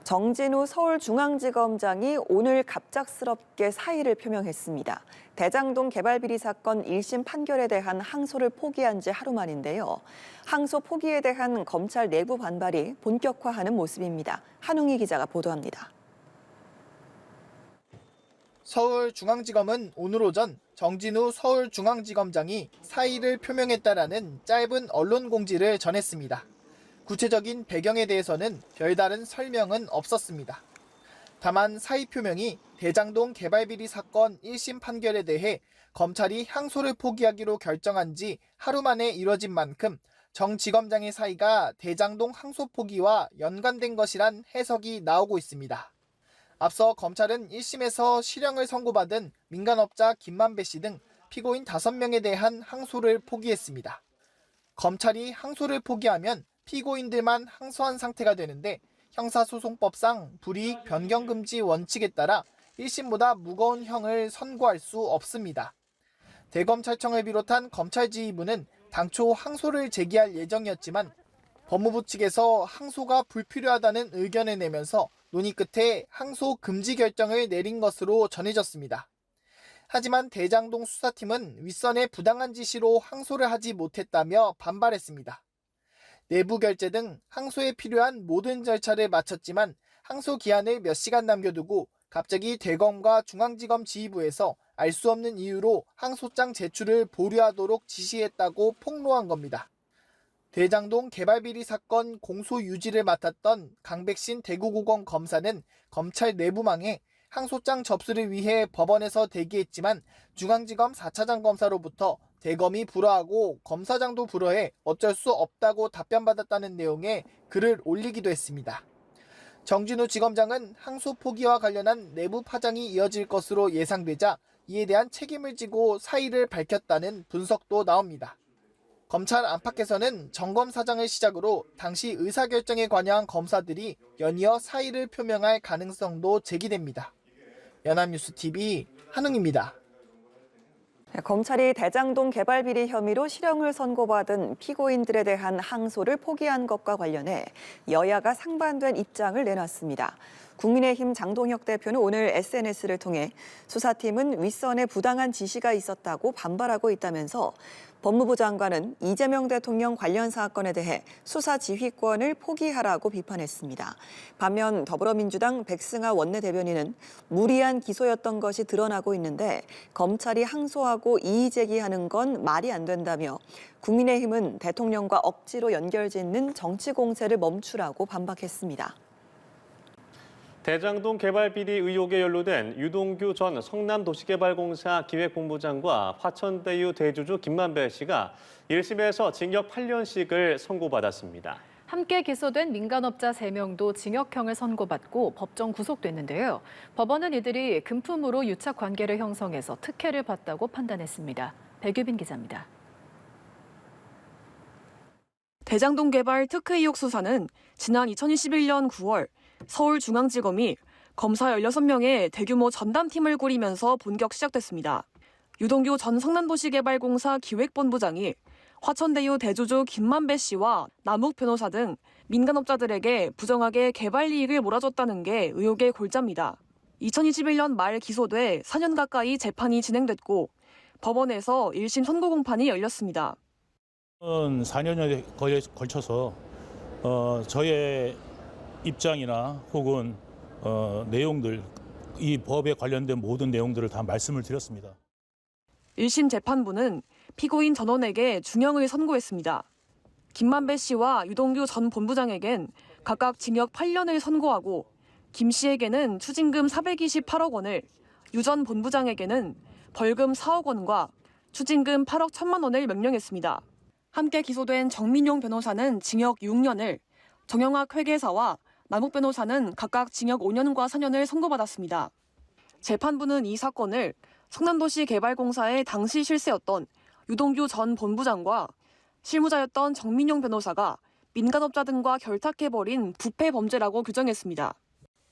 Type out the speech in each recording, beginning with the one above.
정진우 서울중앙지검장이 오늘 갑작스럽게 사의를 표명했습니다. 대장동 개발비리 사건 1심 판결에 대한 항소를 포기한 지 하루 만인데요. 항소 포기에 대한 검찰 내부 반발이 본격화하는 모습입니다. 한웅희 기자가 보도합니다. 서울중앙지검은 오늘 오전 정진우 서울중앙지검장이 사의를 표명했다라는 짧은 언론 공지를 전했습니다. 구체적인 배경에 대해서는 별다른 설명은 없었습니다. 다만 사의 표명이 대장동 개발비리 사건 1심 판결에 대해 검찰이 항소를 포기하기로 결정한 지 하루 만에 이뤄진 만큼 정 지검장의 사의가 대장동 항소 포기와 연관된 것이란 해석이 나오고 있습니다. 앞서 검찰은 1심에서 실형을 선고받은 민간업자 김만배 씨 등 피고인 5명에 대한 항소를 포기했습니다. 검찰이 항소를 포기하면 피고인들만 항소한 상태가 되는데 형사소송법상 불이익 변경금지 원칙에 따라 1심보다 무거운 형을 선고할 수 없습니다. 대검찰청을 비롯한 검찰 지휘부는 당초 항소를 제기할 예정이었지만 법무부 측에서 항소가 불필요하다는 의견을 내면서 논의 끝에 항소 금지 결정을 내린 것으로 전해졌습니다. 하지만 대장동 수사팀은 윗선의 부당한 지시로 항소를 하지 못했다며 반발했습니다. 내부 결재 등 항소에 필요한 모든 절차를 마쳤지만 항소 기한을 몇 시간 남겨두고 갑자기 대검과 중앙지검 지휘부에서 알 수 없는 이유로 항소장 제출을 보류하도록 지시했다고 폭로한 겁니다. 대장동 개발비리 사건 공소 유지를 맡았던 강백신 대구고검 검사는 검찰 내부망에 항소장 접수를 위해 법원에서 대기했지만 중앙지검 4차장 검사로부터 대검이 불허하고 검사장도 불허해 어쩔 수 없다고 답변받았다는 내용의 글을 올리기도 했습니다. 정진우 지검장은 항소 포기와 관련한 내부 파장이 이어질 것으로 예상되자 이에 대한 책임을 지고 사의를 밝혔다는 분석도 나옵니다. 검찰 안팎에서는 정 검사장을 시작으로 당시 의사결정에 관여한 검사들이 연이어 사의를 표명할 가능성도 제기됩니다. 연합뉴스TV 한웅입니다. 검찰이 대장동 개발비리 혐의로 실형을 선고받은 피고인들에 대한 항소를 포기한 것과 관련해 여야가 상반된 입장을 내놨습니다. 국민의힘 장동혁 대표는 오늘 SNS를 통해 수사팀은 윗선에 부당한 지시가 있었다고 반발하고 있다면서 법무부 장관은 이재명 대통령 관련 사건에 대해 수사 지휘권을 포기하라고 비판했습니다. 반면 더불어민주당 백승하 원내대변인은 무리한 기소였던 것이 드러나고 있는데 검찰이 항소하고 이의 제기하는 건 말이 안 된다며 국민의힘은 대통령과 억지로 연결짓는 정치 공세를 멈추라고 반박했습니다. 대장동 개발 비리 의혹에 연루된 유동규 전 성남도시개발공사 기획본부장과 화천대유 대주주 김만배 씨가 1심에서 징역 8년씩을 선고받았습니다. 함께 기소된 민간업자 3명도 징역형을 선고받고 법정 구속됐는데요. 법원은 이들이 금품으로 유착 관계를 형성해서 특혜를 받다고 판단했습니다. 백유빈 기자입니다. 대장동 개발 특혜 의혹 수사는 지난 2021년 9월 서울중앙지검이 검사 16명의 대규모 전담팀을 꾸리면서 본격 시작됐습니다. 유동규 전 성남도시개발공사 기획본부장이 화천대유 대주주 김만배 씨와 남욱 변호사 등 민간업자들에게 부정하게 개발 이익을 몰아줬다는 게 의혹의 골자입니다. 2021년 말 기소돼 4년 가까이 재판이 진행됐고 법원에서 1심 선고 공판이 열렸습니다. 4년에 걸쳐서 저의 입장이나 혹은 내용들, 이 법에 관련된 모든 내용들을 다 말씀을 드렸습니다. 1심 재판부는 피고인 전원에게 중형을 선고했습니다. 김만배 씨와 유동규 전 본부장에겐 각각 징역 8년을 선고하고 김 씨에게는 추징금 428억 원을, 유 전 본부장에게는 벌금 4억 원과 추징금 8억 1천만 원을 명령했습니다. 함께 기소된 정민용 변호사는 징역 6년을, 정영학 회계사와 남욱 변호사는 각각 징역 5년과 4년을 선고받았습니다. 재판부는 이 사건을 성남도시개발공사의 당시 실세였던 유동규 전 본부장과 실무자였던 정민용 변호사가 민간업자 등과 결탁해버린 부패 범죄라고 규정했습니다.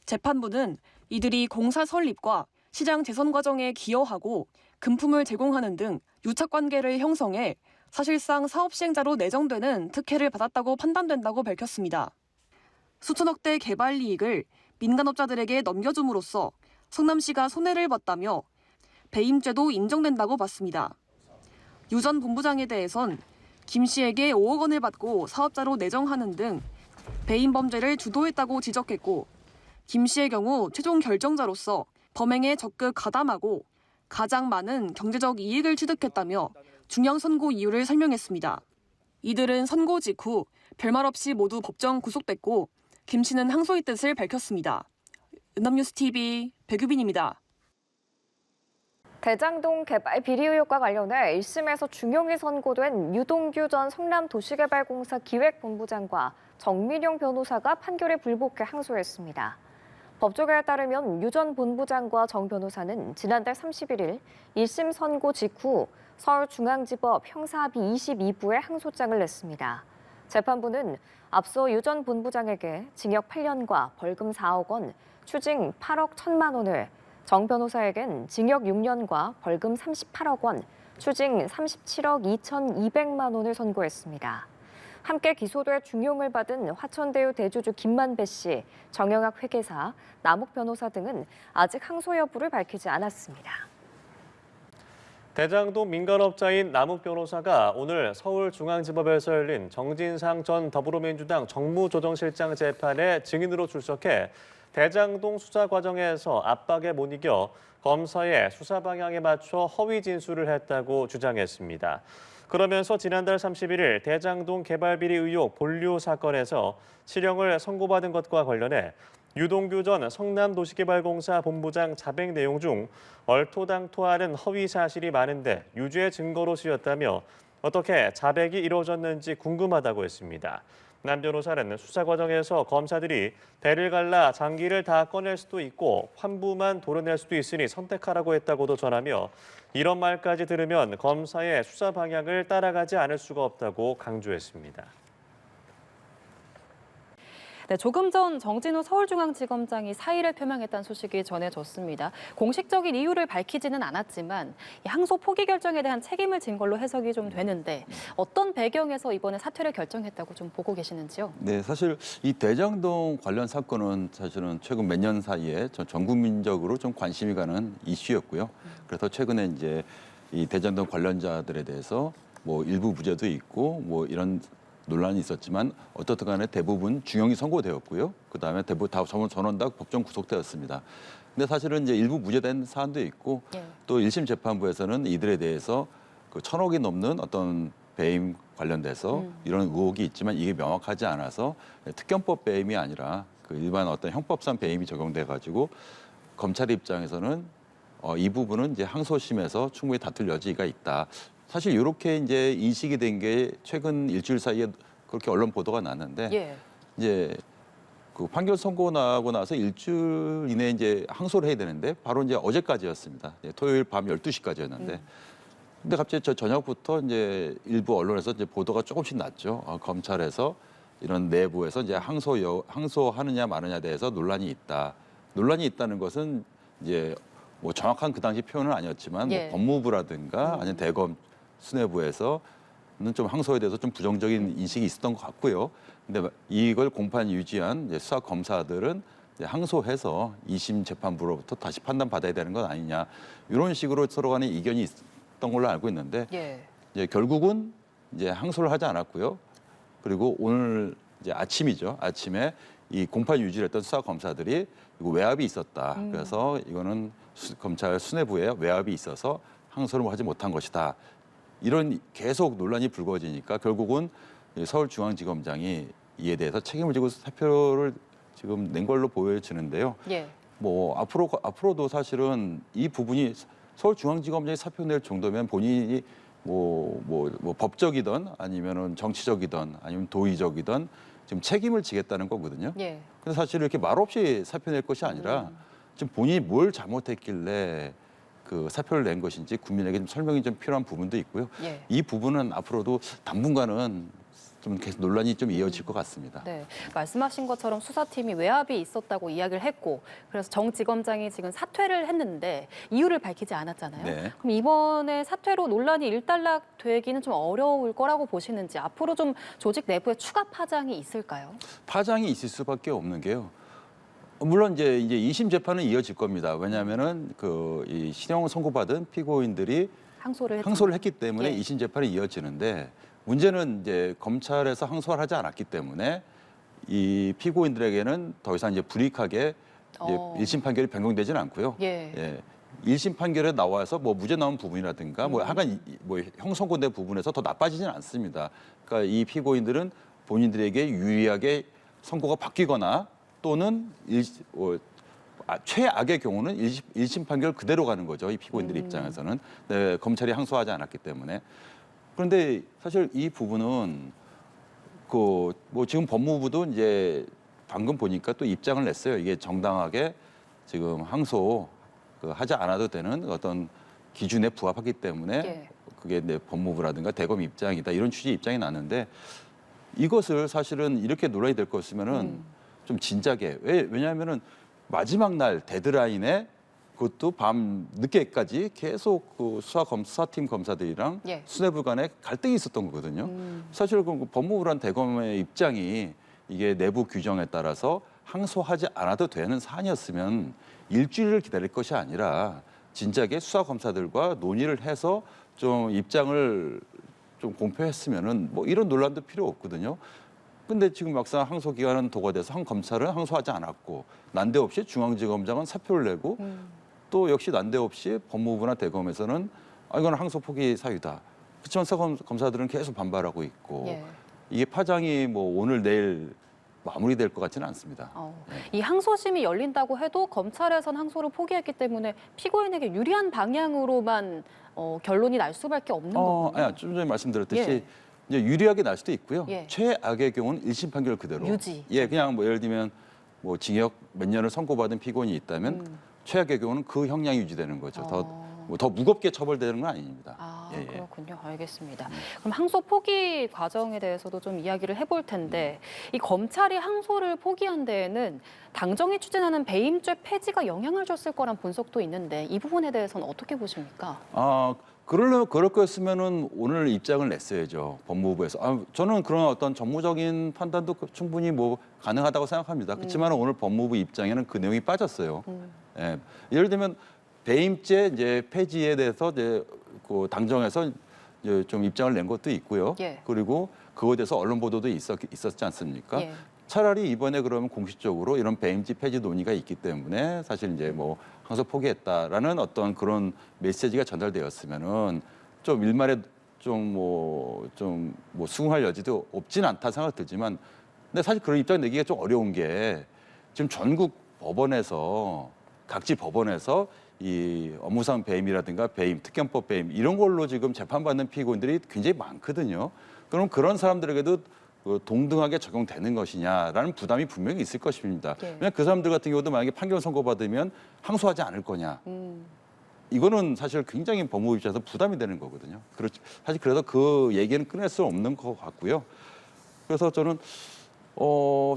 재판부는 이들이 공사 설립과 시장 재선 과정에 기여하고 금품을 제공하는 등 유착관계를 형성해 사실상 사업시행자로 내정되는 특혜를 받았다고 판단된다고 밝혔습니다. 수천억대 개발 이익을 민간업자들에게 넘겨줌으로써 성남시가 손해를 봤다며 배임죄도 인정된다고 봤습니다. 유 전 본부장에 대해선 김 씨에게 5억 원을 받고 사업자로 내정하는 등 배임 범죄를 주도했다고 지적했고, 김 씨의 경우 최종 결정자로서 범행에 적극 가담하고 가장 많은 경제적 이익을 취득했다며 중형 선고 이유를 설명했습니다. 이들은 선고 직후 별말 없이 모두 법정 구속됐고 김 씨는 항소의 뜻을 밝혔습니다. 연합뉴스TV 백유빈입니다. 대장동 개발 비리 의혹과 관련해 1심에서 중형이 선고된 유동규 전 성남도시개발공사 기획본부장과 정민용 변호사가 판결에 불복해 항소했습니다. 법조계에 따르면 유 전 본부장과 정 변호사는 지난달 31일 1심 선고 직후 서울중앙지법 형사합의 22부에 항소장을 냈습니다. 재판부는 앞서 유 전 본부장에게 징역 8년과 벌금 4억 원, 추징 8억 1천만 원을, 정 변호사에겐 징역 6년과 벌금 38억 원, 추징 37억 2,200만 원을 선고했습니다. 함께 기소돼 중형을 받은 화천대유 대주주 김만배 씨, 정영학 회계사, 남욱 변호사 등은 아직 항소 여부를 밝히지 않았습니다. 대장동 민간업자인 남욱 변호사가 오늘 서울중앙지법에서 열린 정진상 전 더불어민주당 정무조정실장 재판에 증인으로 출석해 대장동 수사 과정에서 압박에 못 이겨 검사의 수사 방향에 맞춰 허위 진술을 했다고 주장했습니다. 그러면서 지난달 31일 대장동 개발 비리 의혹 본류 사건에서 실형을 선고받은 것과 관련해 유동규 전 성남도시개발공사 본부장 자백 내용 중 얼토당토하는 허위 사실이 많은데 유죄 증거로 쓰였다며 어떻게 자백이 이루어졌는지 궁금하다고 했습니다. 남 변호사는 수사 과정에서 검사들이 대를 갈라 장기를 다 꺼낼 수도 있고 환부만 도려낼 수도 있으니 선택하라고 했다고도 전하며 이런 말까지 들으면 검사의 수사 방향을 따라가지 않을 수가 없다고 강조했습니다. 네, 조금 전 정진우 서울중앙지검장이 사의를 표명했다는 소식이 전해졌습니다. 공식적인 이유를 밝히지는 않았지만 항소 포기 결정에 대한 책임을 진 걸로 해석이 좀 되는데 어떤 배경에서 이번에 사퇴를 결정했다고 좀 보고 계시는지요? 네, 사실 이 대장동 관련 사건은 사실은 최근 몇 년 사이에 전 국민적으로 좀 관심이 가는 이슈였고요. 그래서 최근에 이제 이 대장동 관련자들에 대해서 뭐 일부 무죄도 있고 뭐 이런 논란이 있었지만 어떻든 간에 대부분 중형이 선고되었고요. 그다음에 대부분 다 전원 다 법정 구속되었습니다. 근데 사실은 이제 일부 무죄된 사안도 있고 또 1심 재판부에서는 이들에 대해서 그 1,000억이 넘는 어떤 배임 관련돼서 이런 의혹이 있지만 이게 명확하지 않아서 특경법 배임이 아니라 그 일반 어떤 형법상 배임이 적용돼 가지고 검찰 입장에서는 이 부분은 이제 항소심에서 충분히 다툴 여지가 있다. 사실 이렇게 이제 인식이 된 게 최근 일주일 사이에 그렇게 언론 보도가 났는데 이제 그 판결 선고 나고 나서 일주일 이내에 이제 항소를 해야 되는데 바로 이제 어제까지였습니다. 토요일 밤 12시까지였는데 근데 갑자기 저녁부터 이제 일부 언론에서 이제 보도가 조금씩 났죠. 검찰에서 이런 내부에서 이제 항소하느냐 마느냐에 대해서 논란이 있다. 논란이 있다는 것은 이제 뭐 정확한 그 당시 표현은 아니었지만 뭐 법무부라든가 아니면 대검 수뇌부에서는 좀 항소에 대해서 좀 부정적인 인식이 있었던 것 같고요. 근데 이걸 공판 유지한 이제 수사 검사들은 이제 항소해서 2심 재판부로부터 다시 판단받아야 되는 것 아니냐 이런 식으로 서로 간에 이견이 있었던 걸로 알고 있는데 이제 결국은 이제 항소를 하지 않았고요. 그리고 오늘 이제 아침이죠. 아침에 이 공판 유지를 했던 수사 검사들이 이거 외압이 있었다. 그래서 이거는 검찰 수뇌부에 외압이 있어서 항소를 하지 못한 것이다. 이런 계속 논란이 불거지니까 결국은 서울중앙지검장이 이에 대해서 책임을 지고 사표를 지금 낸 걸로 보여지는데요. 뭐 앞으로도 사실은 이 부분이 서울중앙지검장이 사표 낼 정도면 본인이 뭐 법적이든 아니면은 정치적이든 아니면 도의적이든 지금 책임을 지겠다는 거거든요. 근데 사실 이렇게 말없이 사표 낼 것이 아니라 지금 본인이 뭘 잘못했길래 그 사표를 낸 것인지 국민에게 좀 설명이 좀 필요한 부분도 있고요. 이 부분은 앞으로도 당분간은 좀 계속 논란이 좀 이어질 것 같습니다. 네, 말씀하신 것처럼 수사팀이 외압이 있었다고 이야기를 했고 그래서 정 지검장이 지금 사퇴를 했는데 이유를 밝히지 않았잖아요. 네. 그럼 이번에 사퇴로 논란이 일단락되기는 좀 어려울 거라고 보시는지 앞으로 좀 조직 내부에 추가 파장이 있을까요? 파장이 있을 수밖에 없는 게요. 물론 이제 2심 재판은 이어질 겁니다. 왜냐하면은 이 실형을 선고받은 피고인들이 항소를 했기 때문에 예. 2심 재판이 이어지는데 문제는 이제 검찰에서 항소를 하지 않았기 때문에 이 피고인들에게는 더 이상 이제 불이익하게 이제 1심 판결이 변경되지는 않고요. 예. 1심 판결에 나와서 뭐 무죄 나온 부분이라든가 뭐 하여간 뭐 형선고된 부분에서 더 나빠지지는 않습니다. 그러니까 이 피고인들은 본인들에게 유리하게 선고가 바뀌거나 또는 최악의 경우는 1심 판결 그대로 가는 거죠. 이 피고인들 입장에서는. 네, 검찰이 항소하지 않았기 때문에. 그런데 사실 이 부분은 뭐 지금 법무부도 이제 방금 보니까 또 입장을 냈어요. 이게 정당하게 지금 항소 하지 않아도 되는 어떤 기준에 부합하기 때문에 예. 그게 내 법무부라든가 대검 입장이다 이런 취지의 입장이 나는데 이것을 사실은 이렇게 논란이 될 거였으면은 좀 진작에 왜냐하면은 마지막 날 데드라인에 그것도 밤 늦게까지 계속 수사팀 검사들이랑 예. 수뇌부 간에 갈등이 있었던 거거든요. 사실 그 법무부란 대검의 입장이 이게 내부 규정에 따라서 항소하지 않아도 되는 사안이었으면 일주일을 기다릴 것이 아니라 진작에 수사 검사들과 논의를 해서 좀 입장을 좀 공표했으면은 뭐 이런 논란도 필요 없거든요. 근데 지금 막상 항소 기간은 도과돼서 한 검찰은 항소하지 않았고 난데없이 중앙지검장은 사표를 내고 또 역시 난데없이 법무부나 대검에서는 이건 항소 포기 사유다. 그렇지만 수사 검사들은 계속 반발하고 있고 예. 이게 파장이 뭐 오늘 내일 마무리될 것 같지는 않습니다. 이 항소심이 열린다고 해도 검찰에선 항소를 포기했기 때문에 피고인에게 유리한 방향으로만 결론이 날 수밖에 없는 거군요. 아니, 좀 전에 말씀드렸듯이 예. 이제 유리하게 날 수도 있고요. 예. 최악의 경우는 1심 판결 그대로. 유지. 예, 그냥 뭐 예를 들면 뭐 징역 몇 년을 선고받은 피고인이 있다면 최악의 경우는 그 형량이 유지되는 거죠. 더 무겁게 처벌되는 건 아닙니다. 예. 그렇군요. 알겠습니다. 그럼 항소 포기 과정에 대해서도 좀 이야기를 해볼 텐데 이 검찰이 항소를 포기한 데에는 당정이 추진하는 배임죄 폐지가 영향을 줬을 거란 분석도 있는데 이 부분에 대해서는 어떻게 보십니까? 그럴 거였으면은 오늘 입장을 냈어야죠. 법무부에서. 저는 그런 어떤 정무적인 판단도 충분히 뭐 가능하다고 생각합니다. 그렇지만 오늘 법무부 입장에는 그 내용이 빠졌어요. 예. 예를 들면 배임죄 이제 폐지에 대해서 이제 그 당정에서 이제 좀 입장을 낸 것도 있고요. 예. 그리고 그거에 대해서 언론 보도도 있었지 않습니까? 예. 차라리 이번에 그러면 공식적으로 이런 배임죄 폐지 논의가 있기 때문에 사실 이제 뭐 항소 포기했다라는 어떤 그런 메시지가 전달되었으면은 좀 일말에 좀 수긍할 여지도 없진 않다 생각 들지만 근데 사실 그런 입장 내기가 좀 어려운 게 지금 전국 법원에서 각지 법원에서 이 업무상 배임이라든가 배임, 특경법 배임 이런 걸로 지금 재판받는 피고인들이 굉장히 많거든요. 그럼 그런 사람들에게도 동등하게 적용되는 것이냐라는 부담이 분명히 있을 것입니다. 예. 왜냐하면 그 사람들 같은 경우도 만약에 판결 선고받으면 항소하지 않을 거냐. 이거는 사실 굉장히 법무부 입장에서 부담이 되는 거거든요. 사실 그래서 그 얘기는 끊을 수 없는 것 같고요. 그래서 저는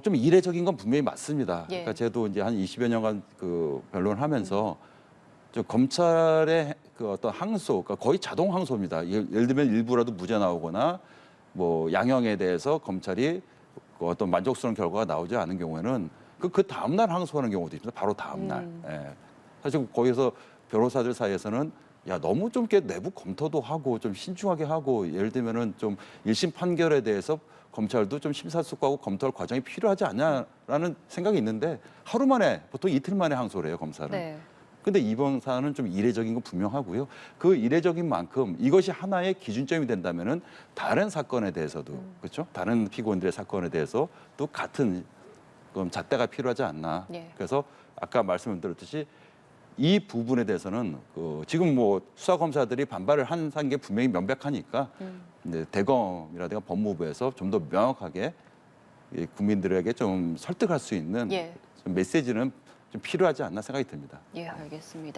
좀 이례적인 건 분명히 맞습니다. 예. 그러니까 저도 이제 한 20여 년간 그 변론을 하면서 검찰의 그 어떤 항소, 그러니까 거의 자동 항소입니다. 예를 들면 일부라도 무죄 나오거나 뭐 양형에 대해서 검찰이 그 어떤 만족스러운 결과가 나오지 않은 경우에는 그 다음 날 항소하는 경우도 있습니다. 바로 다음 날. 예. 사실 거기서 변호사들 사이에서는 야 너무 좀 이렇게 내부 검토도 하고 좀 신중하게 하고 예를 들면은 좀 1심 판결에 대해서 검찰도 좀 심사숙고하고 검토할 과정이 필요하지 않냐라는 생각이 있는데 하루 만에 보통 이틀 만에 항소를 해요 검찰은. 네. 근데 이번 사안은 좀 이례적인 건 분명하고요. 그 이례적인 만큼 이것이 하나의 기준점이 된다면은 다른 사건에 대해서도 그렇죠? 다른 피고인들의 사건에 대해서 또 같은 잣대가 필요하지 않나. 예. 그래서 아까 말씀드렸듯이 이 부분에 대해서는 지금 뭐 수사 검사들이 반발을 한 게 분명히 명백하니까 이제 대검이라든가 법무부에서 좀 더 명확하게 국민들에게 좀 설득할 수 있는 예. 좀 메시지는 좀 필요하지 않나 생각이 듭니다. 예, 알겠습니다.